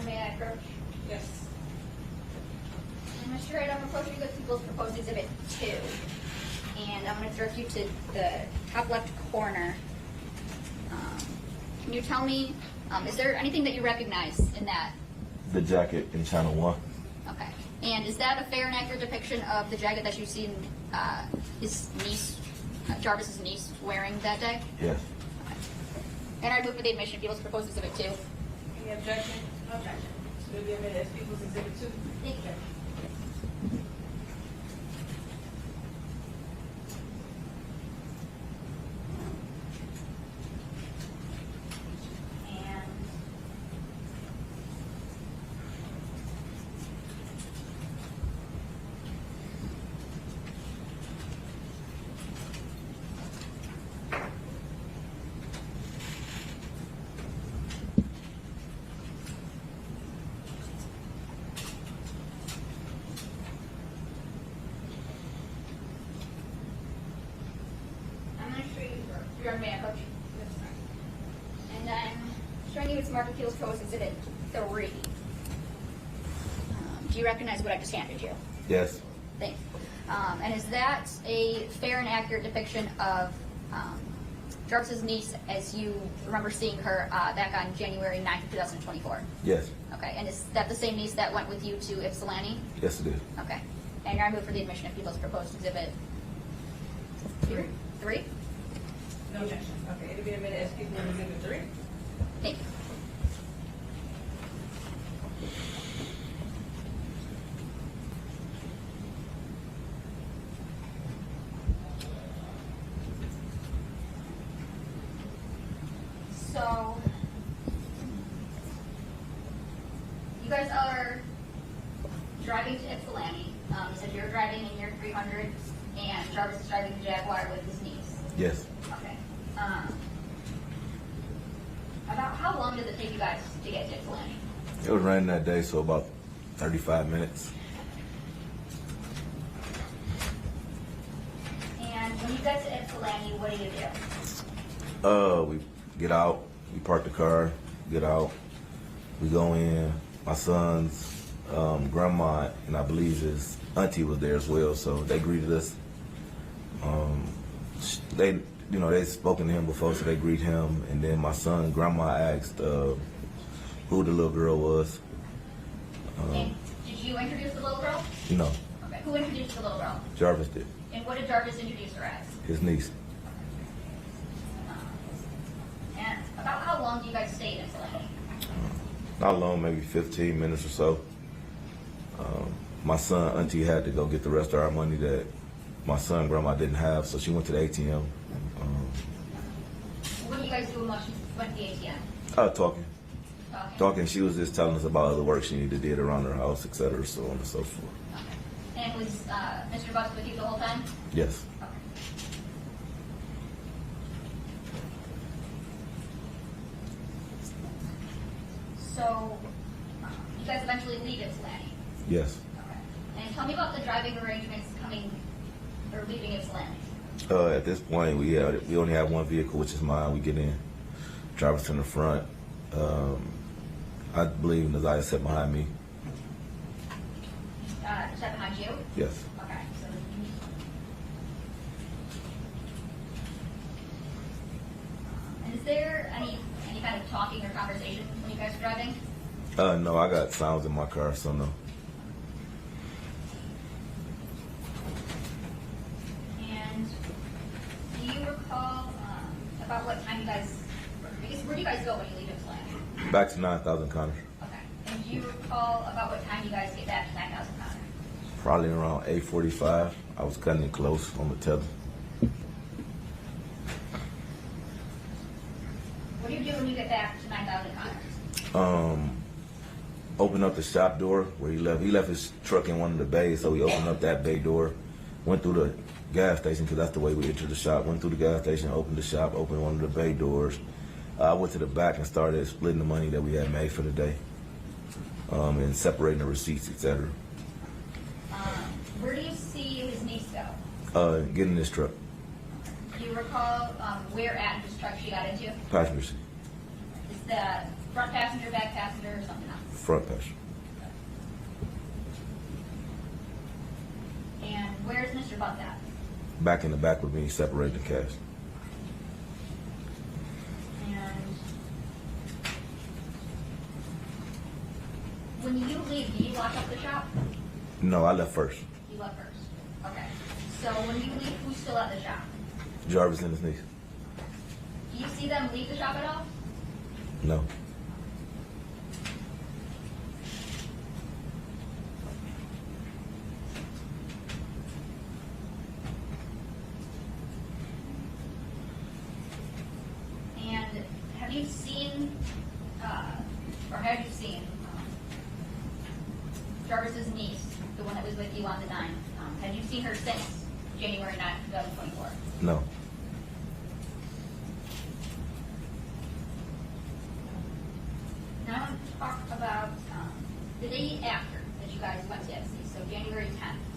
may I approach? Yes. And Mr. Wright, I'm approaching with People's Proposed Exhibit 2. And I'm going to direct you to the top left corner. Can you tell me, is there anything that you recognize in that? The jacket in channel 1. Okay. And is that a fair and accurate depiction of the jacket that you've seen his niece, Jarvis's niece, wearing that day? Yes. Okay. And I move for the admission of People's Proposed Exhibit 2. Any objection? Objection. Will be admitted as People's Exhibit 2. Thank you. And I'm going to show you your man coach. And I'm showing you its marked Appeals Proposed Exhibit 3. Do you recognize what I just handed you? Yes. Thanks. And is that a fair and accurate depiction of Jarvis's niece as you remember seeing her back on January 9th, 2024? Yes. Okay. And is that the same niece that went with you to Ypsilanti? Yes, it is. Okay. And I move for the admission of People's Proposed Exhibit 3. No objection. Okay, it'll be admitted as People's Exhibit 3. Thank you. So, you guys are driving to Ypsilanti. You said you're driving in your 300, and Jarvis is driving the Jaguar with his niece. Yes. Okay. About how long does it take you guys to get to Ypsilanti? It was raining that day, so about 35 minutes. And when you get to Ypsilanti, what do you do? We get out, we park the car, get out, we go in. My son's grandma and I believe his auntie was there as well, so they greeted us. They they'd spoken to him before, so they greeted him. And then my son, grandma asked who the little girl was. And did you introduce the little girl? No, Okay. Who introduced the little girl? Jarvis did. And what did Jarvis introduce her as? His niece. And about how long do you guys stay in Ypsilanti? Not long, maybe 15 minutes or so. My son, auntie had to go get the rest of our money that my son, grandma didn't have, so she went to the ATM. What do you guys do once you went to the ATM? Talking. Okay. Talking, she was just telling us about other work she needed did around her house, etc., so on and so forth. Okay. And was Mr. Bucks with you the whole time? Yes. Okay. So, you guys eventually leave Ypsilanti? Yes. Okay. And tell me about the driving arrangements coming or leaving Ypsilanti. At this point, we only have one vehicle, which is mine. We get in, Jarvis in the front. I believe Naziah sat behind me. Sat behind you? Yes. Okay. So, and is there any kind of talking or conversation when you guys are driving? No, I got sounds in my car, so no. And do you recall about what time you guys, I guess, where do you guys go when you leave Ypsilanti? Back to 9,000 Connors. Okay. And do you recall about what time you guys get back to 9,000 Connor? Probably around 8:45. I was cutting it close on the tether. What do you do when you get back to 9,000 Connors? Opened up the shop door where he left. He left his truck in one of the bays, so we opened up that bay door, went through the gas station, because that's the way we entered the shop. Went through the gas station, opened the shop, opened one of the bay doors. I went to the back and started splitting the money that we had made for the day, and separating the receipts, etc. Where do you see his niece go? Getting in this truck, Do you recall where at his truck she got into? passenger seat. Is that front passenger, back passenger, or something else? Front passenger. And where's Mr. Butts at? Back in the back with me, separating the cash. And when you leave, do you lock up the shop? No, I left first. You left first. Okay. So when you leave, who's still at the shop? Jarvis and his niece. Do you see them leave the shop at all? No. And have you seen, or have you seen Jarvis's niece, the one that was with you on the 9th? Have you seen her since January 9th, 2024? No. Now I want to talk about the day after that you guys went to FC, so January 10th.